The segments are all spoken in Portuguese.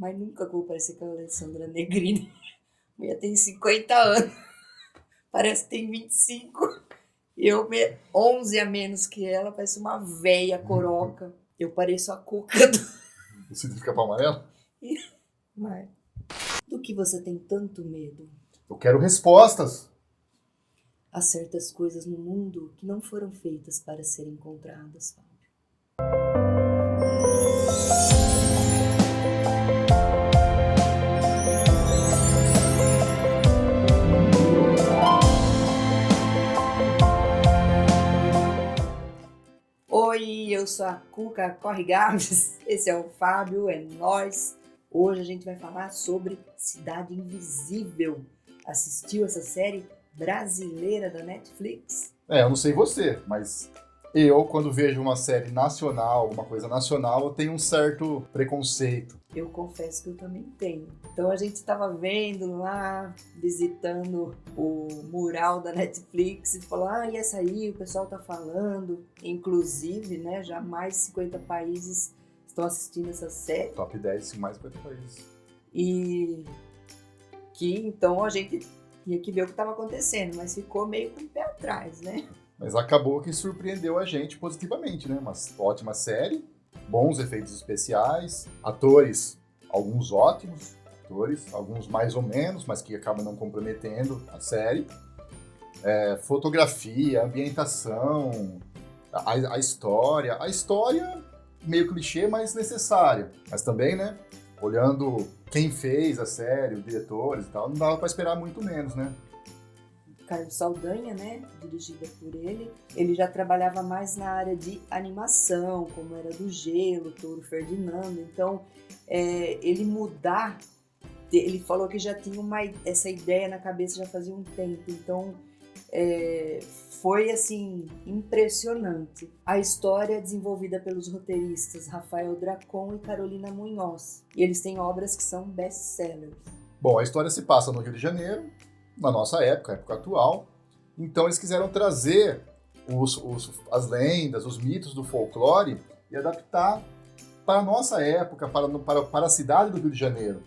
mas nunca vou parecer com a Alessandra Negrini. A mulher tem 50 anos, parece que tem 25. Eu, 11 a menos que ela, parece uma véia coroca. Eu pareço a Cuca do... Você tem que ficar para amarelo? Mas, do que você tem tanto medo? Eu quero respostas. Há certas coisas no mundo que não foram feitas para serem encontradas, Fábio. Oi, eu sou a Cuca Corre Gabs, esse é o Fábio, é nós. Hoje a gente vai falar sobre Cidade Invisível. Assistiu essa série brasileira da Netflix? Eu não sei você, mas eu, quando vejo uma série nacional, uma coisa nacional, eu tenho um certo preconceito. Eu confesso que eu também tenho. Então a gente estava vendo lá, visitando o mural da Netflix e falou, e essa aí, o pessoal tá falando. Inclusive, né, já mais de 50 países estão assistindo essa série. Top 10 em mais 50 países. E que então a gente tinha que ver o que estava acontecendo, mas ficou meio com o pé atrás, né? Mas acabou que surpreendeu a gente positivamente, né? Uma ótima série, bons efeitos especiais, atores, alguns ótimos atores, alguns mais ou menos, mas que acabam não comprometendo a série. Fotografia, ambientação, a história. A história meio clichê, mas necessária. Mas também, né? Olhando quem fez a série, os diretores e tal, não dava para esperar muito menos, né? Carlos Saldanha, né, dirigida por ele. Ele já trabalhava mais na área de animação, como Era do Gelo, Touro Ferdinando. Então, ele mudar, ele falou que já tinha essa ideia na cabeça já fazia um tempo. Então, foi, assim, impressionante. A história é desenvolvida pelos roteiristas Rafael Dracon e Carolina Munhoz. E eles têm obras que são best-sellers. Bom, a história se passa no Rio de Janeiro, na nossa época, época atual. Então eles quiseram trazer as lendas, os mitos do folclore e adaptar para a nossa época, para a cidade do Rio de Janeiro.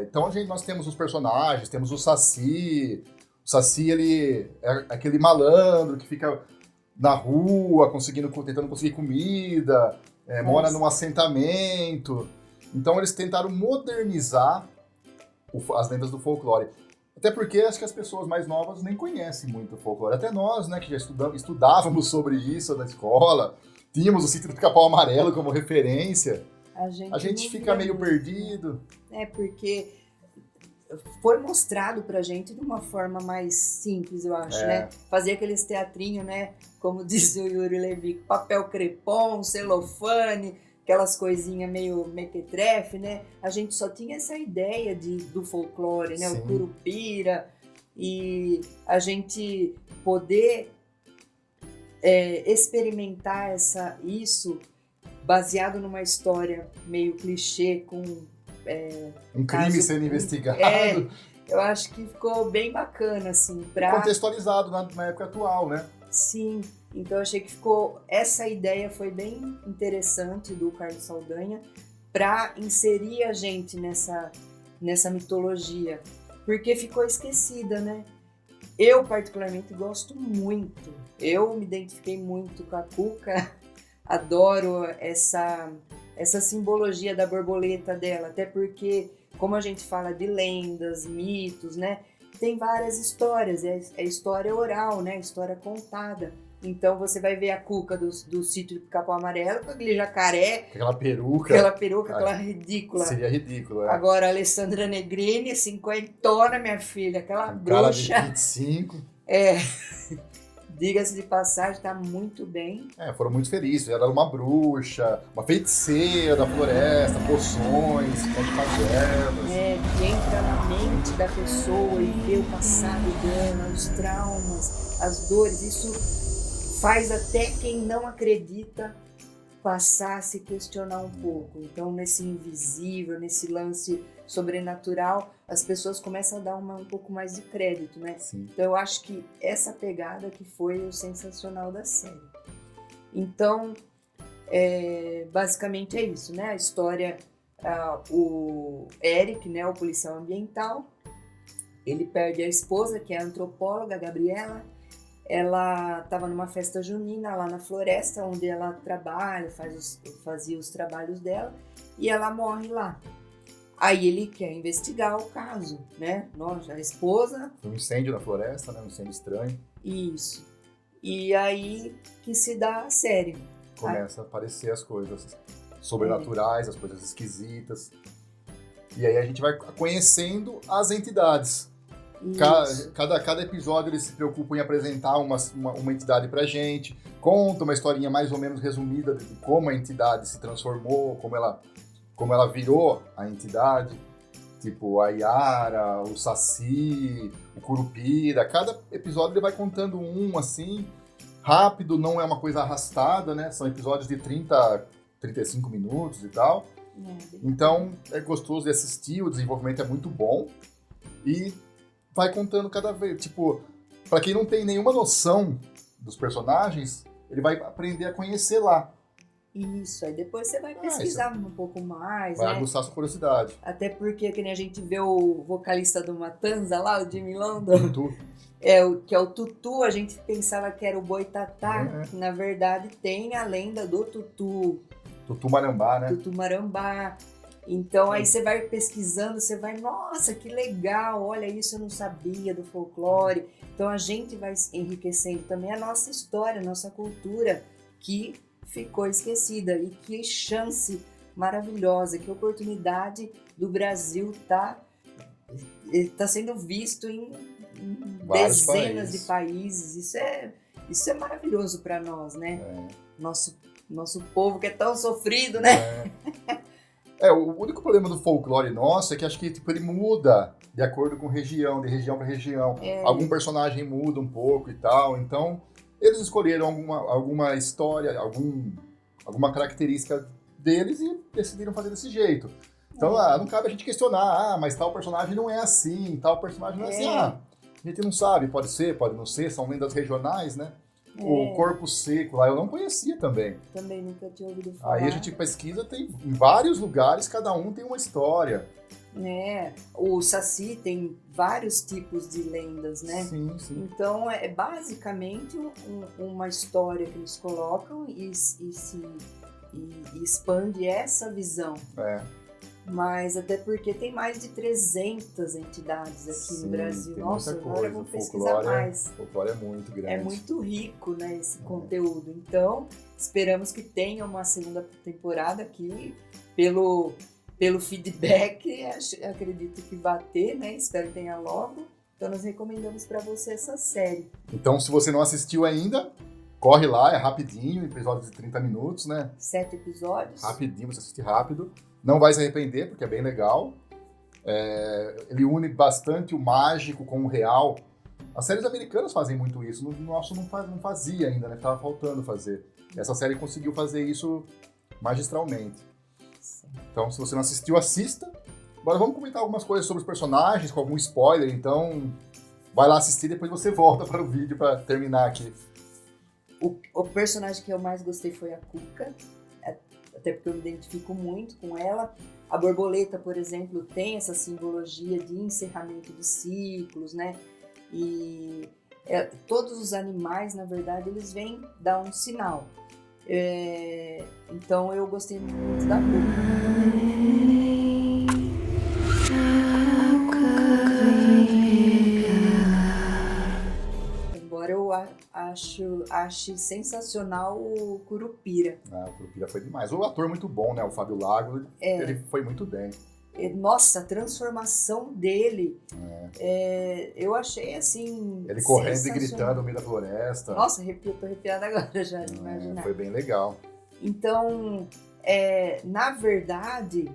Então nós temos os personagens, temos o Saci. O Saci, ele é aquele malandro que fica na rua tentando conseguir comida, mora num assentamento. Então eles tentaram modernizar as lendas do folclore. Até porque acho que as pessoas mais novas nem conhecem muito o folclore. Até nós, né, que já estudávamos sobre isso na escola, tínhamos o Sítio do Pica-Pau Amarelo como referência. A gente fica meio perdido. Porque foi mostrado pra gente de uma forma mais simples, eu acho, né? Fazer aqueles teatrinhos, né? Como diz o Yuri Levi, papel crepom, celofane, aquelas coisinhas meio mequetrefe, né? A gente só tinha essa ideia do folclore, né? Sim. O curupira. E a gente poder experimentar isso baseado numa história meio clichê, com... um crime sendo investigado. Eu acho que ficou bem bacana, assim. Contextualizado na época atual, né? Sim. Então eu achei que essa ideia foi bem interessante do Carlos Saldanha para inserir a gente nessa mitologia, porque ficou esquecida, né? Eu particularmente gosto muito, eu me identifiquei muito com a Cuca, adoro essa simbologia da borboleta dela, até porque, como a gente fala de lendas, mitos, né? Tem várias histórias, é história oral, né? História contada. Então você vai ver a Cuca do Sítio do Pica-Pau Amarelo com aquele jacaré. Aquela peruca. Aquela ridícula. Seria ridículo, Agora a Alessandra Negrini, 50ª, minha filha, aquela bruxa. Cara de 25. Diga-se de passagem, tá muito bem. Foram muito felizes. Ela era uma bruxa, uma feiticeira da floresta, poções, cavernas. Que entra na mente da pessoa e vê o passado dela, os traumas, as dores. Isso faz até quem não acredita passar a se questionar um pouco. Então, nesse invisível, nesse lance sobrenatural, as pessoas começam a dar um pouco mais de crédito, né? Sim. Então, eu acho que essa pegada que foi o sensacional da série. Então, basicamente é isso, né? A história o Eric, né, o policial ambiental, ele perde a esposa, que é a antropóloga, a Gabriela. Ela estava numa festa junina lá na floresta, onde ela trabalha, fazia os trabalhos dela, e ela morre lá. Aí ele quer investigar o caso, né? Nossa, a esposa... Foi um incêndio na floresta, né? Um incêndio estranho. Isso. E aí que se dá a série. Começa a aparecer as coisas sobrenaturais, as coisas esquisitas. E aí a gente vai conhecendo as entidades. Cada episódio eles se preocupam em apresentar uma entidade pra gente, conta uma historinha mais ou menos resumida de como a entidade se transformou, como ela virou a entidade, tipo a Yara, o Saci, o Curupira. Cada episódio ele vai contando assim, rápido, não é uma coisa arrastada, né? São episódios de 30, 35 minutos e tal. Então é gostoso de assistir, o desenvolvimento é muito bom e vai contando cada vez, tipo, pra quem não tem nenhuma noção dos personagens, ele vai aprender a conhecer lá. Isso, aí depois você vai pesquisar um pouco mais, vai né? aguçar sua curiosidade. Até porque, que nem a gente vê o vocalista do Matanza lá, o Jimmy London, Tutu. que é o Tutu, a gente pensava que era o Boitatá, que na verdade tem a lenda do Tutu. Tutu Marambá, né? Tutu Marambá. Então aí você vai pesquisando, você vai, nossa, que legal, olha isso eu não sabia do folclore. Então a gente vai enriquecendo também a nossa história, a nossa cultura, que ficou esquecida. E que chance maravilhosa, que oportunidade do Brasil tá sendo visto em dezenas de países. Isso é maravilhoso para nós, né? Nosso povo que é tão sofrido, né? O único problema do folclore nosso é que acho que tipo, ele muda de acordo com região, de região para região. Algum personagem muda um pouco e tal. Então, eles escolheram alguma história, alguma característica deles e decidiram fazer desse jeito. Então, não cabe a gente questionar, mas tal personagem não é assim, tal personagem não é assim. A gente não sabe, pode ser, pode não ser, são lendas regionais, né? O Corpo Seco lá eu não conhecia também. Também nunca tinha ouvido falar. Aí a gente pesquisa, tem em vários lugares, cada um tem uma história. O Saci tem vários tipos de lendas, né? Sim, sim. Então é basicamente uma história que eles colocam e expande essa visão. Mas até porque tem mais de 300 entidades aqui no Brasil. Nossa, agora vamos pesquisar mais. O folclore é muito grande. É muito rico, né, esse conteúdo. Então, esperamos que tenha uma segunda temporada aqui. Pelo feedback, acredito que vai ter, né? Espero que tenha logo. Então, nós recomendamos para você essa série. Então, se você não assistiu ainda, corre lá, é rapidinho, episódios de 30 minutos, né? 7 episódios. Rapidinho, você assiste rápido. Não vai se arrepender, porque é bem legal. Ele une bastante o mágico com o real. As séries americanas fazem muito isso. No nosso não fazia ainda, né? Tava faltando fazer. Essa série conseguiu fazer isso magistralmente. Sim. Então, se você não assistiu, assista. Agora vamos comentar algumas coisas sobre os personagens, com algum spoiler. Então, vai lá assistir e depois você volta para o vídeo para terminar aqui. O personagem que eu mais gostei foi a Cuca. Até porque eu me identifico muito com ela. A borboleta, por exemplo, tem essa simbologia de encerramento de ciclos, né? E todos os animais, na verdade, eles vêm dar um sinal. Então eu gostei muito da Cuca. Eu acho sensacional o Curupira. O Curupira foi demais. O ator muito bom, né? O Fábio Lago, ele foi muito bem. Nossa, a transformação dele, eu achei assim... Ele correndo e gritando no meio da floresta. Nossa, tô arrepiada agora já, imaginar. Foi bem legal. Então, na verdade,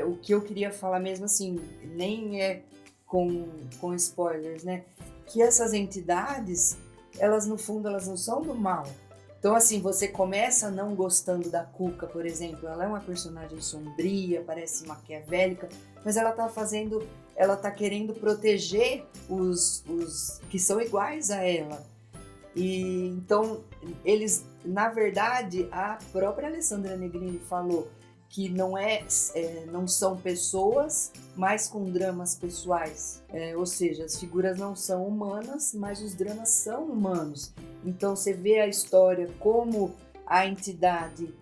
o que eu queria falar mesmo assim, nem é com spoilers, né? Que essas entidades, elas no fundo, elas não são do mal. Então assim, você começa não gostando da Cuca, por exemplo, ela é uma personagem sombria, parece maquiavélica, mas ela tá querendo proteger os que são iguais a ela. E então, eles, na verdade, a própria Alessandra Negrini falou que não são pessoas, mas com dramas pessoais. Ou seja, as figuras não são humanas, mas os dramas são humanos. Então você vê a história como a entidade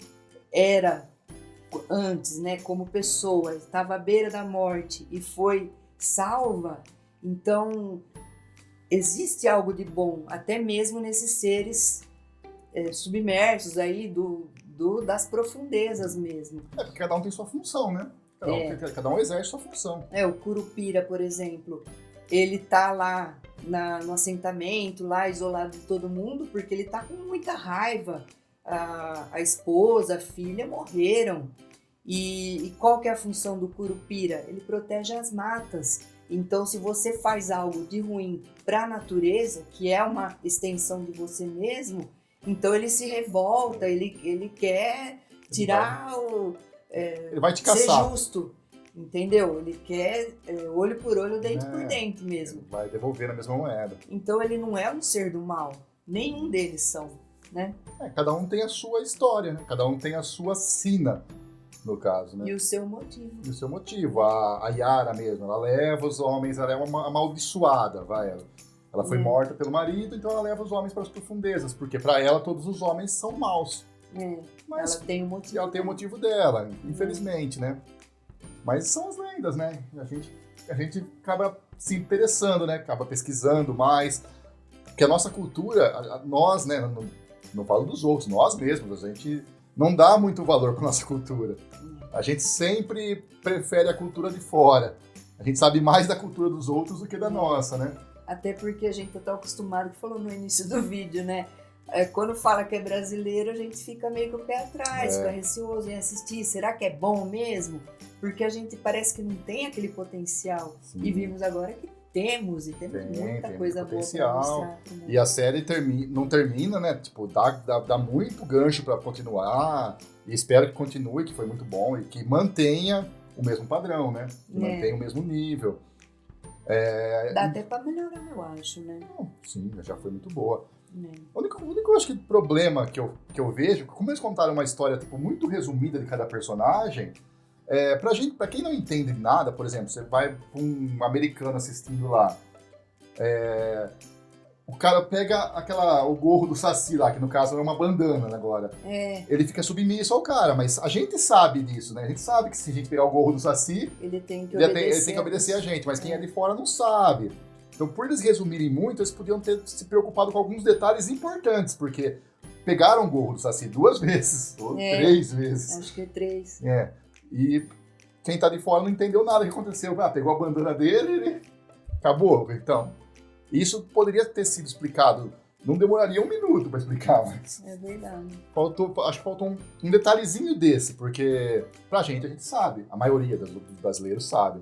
era antes, né, como pessoa, estava à beira da morte e foi salva. Então existe algo de bom, até mesmo nesses seres submersos aí das profundezas mesmo. Porque cada um tem sua função, né? Cada um exerce sua função. O Curupira, por exemplo, ele tá lá no assentamento, lá isolado de todo mundo, porque ele tá com muita raiva. A esposa, a filha morreram. E qual que é a função do Curupira? Ele protege as matas. Então, se você faz algo de ruim para a natureza, que é uma extensão de você mesmo, então ele se revolta, ele quer tirar ele vai te ser caçar. justo, entendeu? Ele quer olho por olho, dente por dente mesmo. Ele vai devolver na mesma moeda. Então ele não é um ser do mal, nenhum deles são, né? Cada um tem a sua história, né? Cada um tem a sua sina, no caso, né? E o seu motivo. E o seu motivo. A Yara mesmo, ela leva os homens, ela é uma amaldiçoada, Ela foi morta pelo marido, então ela leva os homens para as profundezas, porque para ela todos os homens são maus. Mas ela tem o motivo. Ela tem o motivo dela, infelizmente, né? Mas são as lendas, né? A gente acaba se interessando, né? Acaba pesquisando mais. Porque a nossa cultura, nós, né? Não falo dos outros, nós mesmos, a gente não dá muito valor para nossa cultura. A gente sempre prefere a cultura de fora. A gente sabe mais da cultura dos outros do que da nossa, né? Até porque a gente tá tão acostumado, que falou no início do vídeo, né? Quando fala que é brasileiro, a gente fica meio com o pé atrás, fica receoso em assistir. Será que é bom mesmo? Porque a gente parece que não tem aquele potencial. Sim. E vimos agora que temos, e temos muita coisa boa pra mostrar. E a série não termina, né? Tipo, dá muito gancho pra continuar. E espero que continue, que foi muito bom. E que mantenha o mesmo padrão, né? Que mantenha o mesmo nível. Dá até pra melhorar, eu acho, né? Sim, já foi muito boa. O único acho que, problema que eu vejo, como eles contaram uma história tipo, muito resumida de cada personagem, pra quem não entende nada, por exemplo, você vai pra um americano assistindo lá, o cara pega o gorro do Saci lá, que no caso é uma bandana agora. Ele fica submisso ao cara, mas a gente sabe disso, né? A gente sabe que se a gente pegar o gorro do Saci, ele tem que obedecer a gente, mas quem é de fora não sabe. Então, por eles resumirem muito, eles podiam ter se preocupado com alguns detalhes importantes, porque pegaram o gorro do Saci 2 vezes, ou 3 vezes. Acho que é 3. E quem tá de fora não entendeu nada que aconteceu. Pegou a bandana dele e acabou. Então, isso poderia ter sido explicado. Não demoraria 1 minuto para explicar, mas... É verdade. Acho que faltou um detalhezinho desse, porque pra gente, a gente sabe. A maioria dos brasileiros sabe.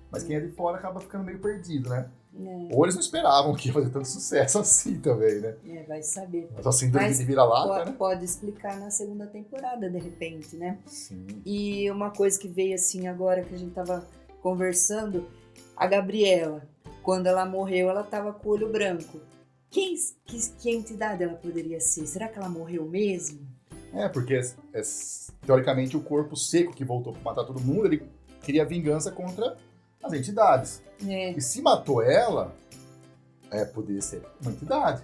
Mas quem é de fora acaba ficando meio perdido, né? Ou eles não esperavam que ia fazer tanto sucesso assim também, né? Vai saber. Mas assim, de vira-lata, né? Pode explicar na segunda temporada, de repente, né? Sim. E uma coisa que veio assim agora, que a gente tava conversando, a Gabriela, quando ela morreu, ela tava com o olho branco. Que entidade ela poderia ser? Será que ela morreu mesmo? Porque teoricamente o corpo seco que voltou pra matar todo mundo, ele queria vingança contra as entidades. E se matou ela, poderia ser uma entidade.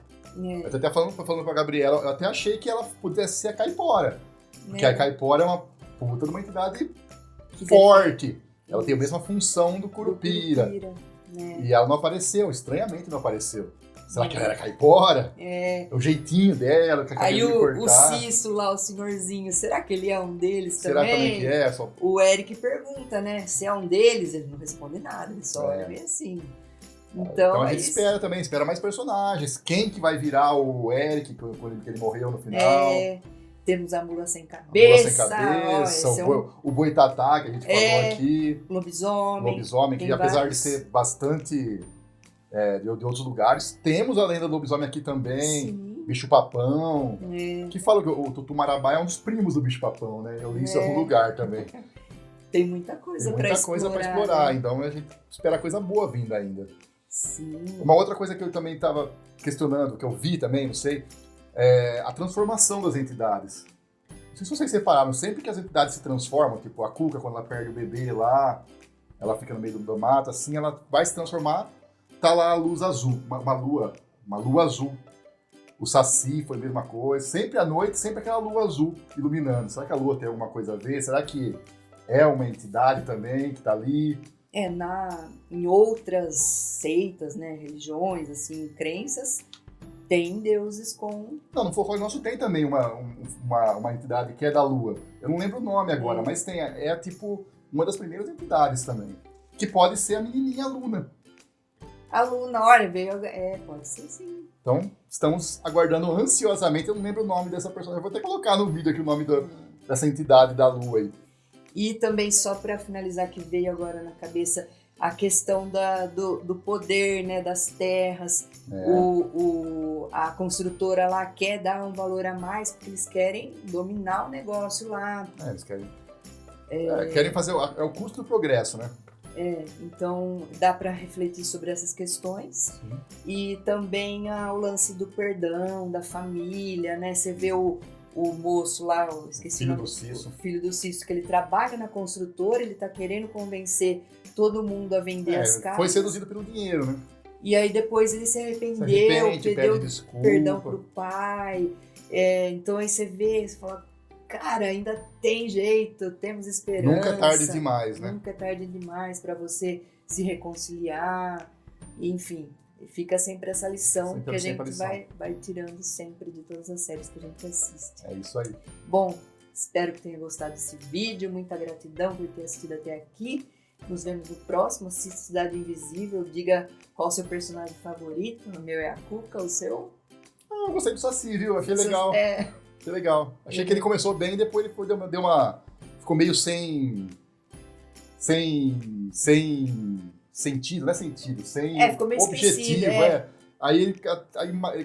Eu tô até falando com a Gabriela, eu até achei que ela pudesse ser a Caipora. Porque a Caipora é uma puta de uma entidade forte. Ela tem a mesma função do Curupira. E ela não apareceu, estranhamente não apareceu. Será que ela era Caipora? O jeitinho dela, com a cabeça de cortar. O Cisso lá, o senhorzinho, será que ele é um deles também? Será também que é? O Eric pergunta, né? Se é um deles, ele não responde nada, ele só olha bem assim. Então a gente espera mais personagens. Quem que vai virar o Eric, que ele morreu no final? Temos a Mula Sem Cabeça. O Boitatá, que a gente falou aqui. Lobisomem. Que apesar de ser bastante de outros lugares, temos a lenda do lobisomem aqui também. Sim. Bicho-papão. Que fala que o Tutumarabá é um dos primos do bicho-papão, né? Eu li isso em algum lugar também. Tem muita coisa pra explorar. Então a gente espera coisa boa vindo ainda. Sim. Uma outra coisa que eu também estava questionando, que eu vi também, não sei, é a transformação das entidades. sei se vocês separaram, sempre que as entidades se transformam, tipo a Cuca, quando ela perde o bebê lá, ela fica no meio do mato, assim, ela vai se transformar, tá lá a luz azul, uma lua azul. O Saci foi a mesma coisa, sempre à noite, sempre aquela lua azul iluminando. Será que a lua tem alguma coisa a ver? Será que é uma entidade também que tá ali? Em outras seitas, né, religiões, assim, crenças, tem deuses com... Não, no folclore nosso tem também uma entidade que é da lua. Eu não lembro o nome agora, mas tem, tipo uma das primeiras entidades também. Que pode ser a menininha Luna. A Luna, olha, pode ser sim. Então, estamos aguardando ansiosamente. Eu não lembro o nome dessa personagem. Eu vou até colocar no vídeo aqui o nome dessa entidade da lua aí. E também, só para finalizar, que veio agora na cabeça, a questão do poder, né, das terras. A construtora lá quer dar um valor a mais, porque eles querem dominar o negócio lá. Eles querem fazer... É o custo do progresso, né? Então dá para refletir sobre essas questões. Sim. E também o lance do perdão, da família, né? Você vê o moço lá, eu esqueci o nome, o filho do Cício, que ele trabalha na construtora, ele tá querendo convencer todo mundo a vender as casas. Foi seduzido pelo dinheiro, né? E aí depois ele se arrependeu, pediu perdão pro pai. Então aí você vê, você fala, cara, ainda tem jeito, temos esperança. Nunca é tarde demais, né? Nunca é tarde demais para você se reconciliar. Enfim, fica sempre essa lição sempre que a gente vai tirando sempre de todas as séries que a gente assiste. É isso aí. Bom, espero que tenha gostado desse vídeo. Muita gratidão por ter assistido até aqui. Nos vemos no próximo. Assista Cidade Invisível. Diga qual o seu personagem favorito. O meu é a Cuca, o seu? Eu gostei do Saci, viu? Achei legal. Achei legal. Achei que ele começou bem e depois ele ficou meio sem sentido, não é sentido, sem ficou meio objetivo. Aí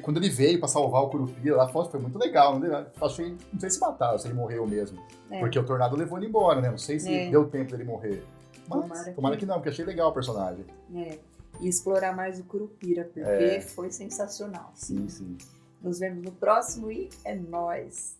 quando ele veio pra salvar o Curupira lá, foi muito legal. Né? Achei, não sei se mataram, se ele morreu mesmo. Porque o tornado levou ele embora, né? Não sei se deu tempo dele morrer. Mas tomara que não, porque achei legal o personagem. E explorar mais o Curupira, porque foi sensacional. Sim, sim. Nos vemos no próximo e é nóis!